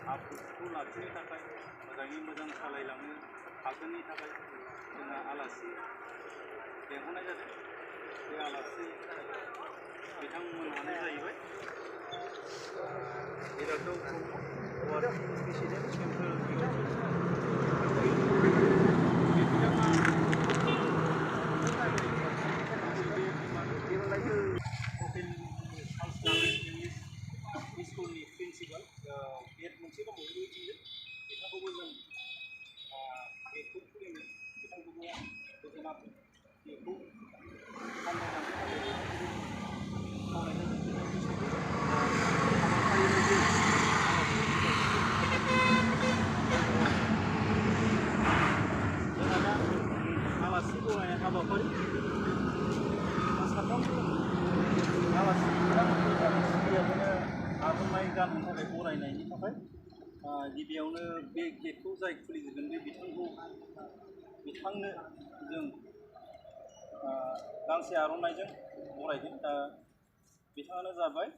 आखुखौ लाखिनो थाखाय मोजाङै मोजां सालायलांनो हागोननि थाखाय जोंहा आलासि लेंहरनाय जादों। बे आलासि बिथांमोनानो जाहैबाय इरागदाव ब्रह्म वार्ड प्रेसिडेन्ट सेन्ट्रेल स्कुलनि प्रिन्सिपाल गेट मोनसे दङ बेबायदिनो बिथांखौबो जों गेटखौ खुलिनो बिथांखौबो गोजोनाखै बेखौ सामलायनानै खावलायनाय जोंहा दा आलासि बरायनाय हाबाफारि साफ्रोमबो आलासि आर'नाइ गाननो थाखाय बरायनायनि थाखाय गिबियावनो बे गेटखौ जाय खुलिगोन बे बिथांनो जों गांसे आर'नाइजों बरायगोन। दा बिथाङानो जाबाय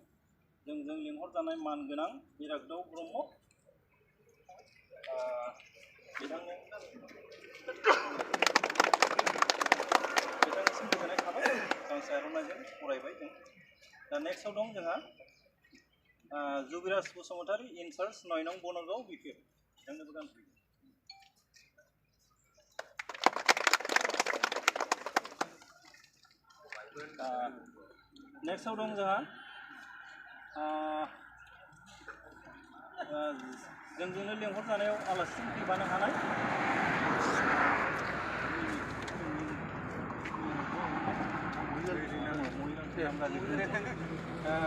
जोंजों लिंहरजानाय मानगोनां इरागदाव ब्रह्म। बिथांनिसिम गोजोननाय थाबाय गांसे आर'नाइजों बरायबाय जों। दा नेक्स्टआव दं जोंहा जुबिराज बसुमतारी इनचार्ज 9 नं बनगाव बिपिएफ बिथांनोबो गानफैयो। नेक्स्टआव दं जोंहा जोंजोंनो लेंहरजानायाव आलासि फैफानो हानाय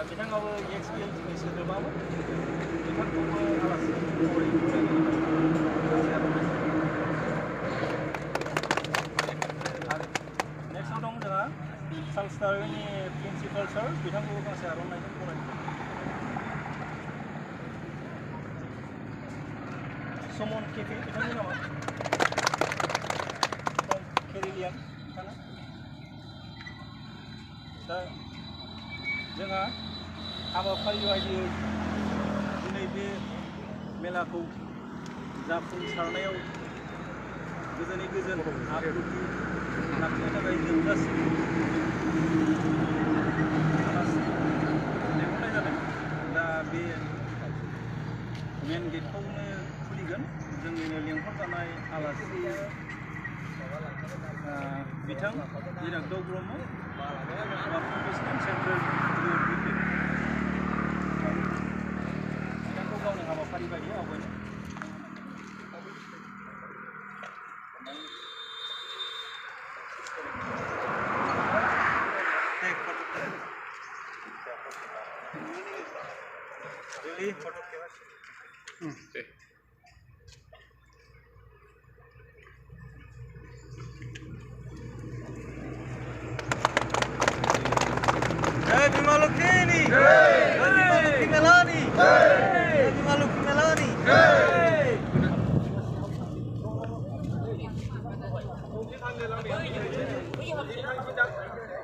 बिथाङाबो एक्सपिएलनि सोद्रोमामोन। बिथांखौबो आलासि नेक्स्टआव दं जोंहा सालस्टारनि प्रिन्सिपाल सार बिथांखौबो गांसे आर'नाइजों बरायदों। समन केफे बिथांनि नामा फ्रम केरेलियान बिथाङा। दा जोंहा हाबाफारि बायदियै दिनै बे मेलाखौ जाफुंसारनायाव गोजोनै गोजोन आब्रुथि लाखिनो थाखाय जों गासैबो आलासि लेंहरनाय जादों। दा बे मेन गेटखौनो खुलिगोन जोंनिनो लेंहरजानाय आलासि बिथां इरागदाव ब्रह्म वार्ड प्रेसिडेन्ट सेन्ट्रेल बिथांखौ गावनि हाबाफारि बायदि आवगायनो Bima Lukini! Bima Lukini Melani! Bima Lukini Melani!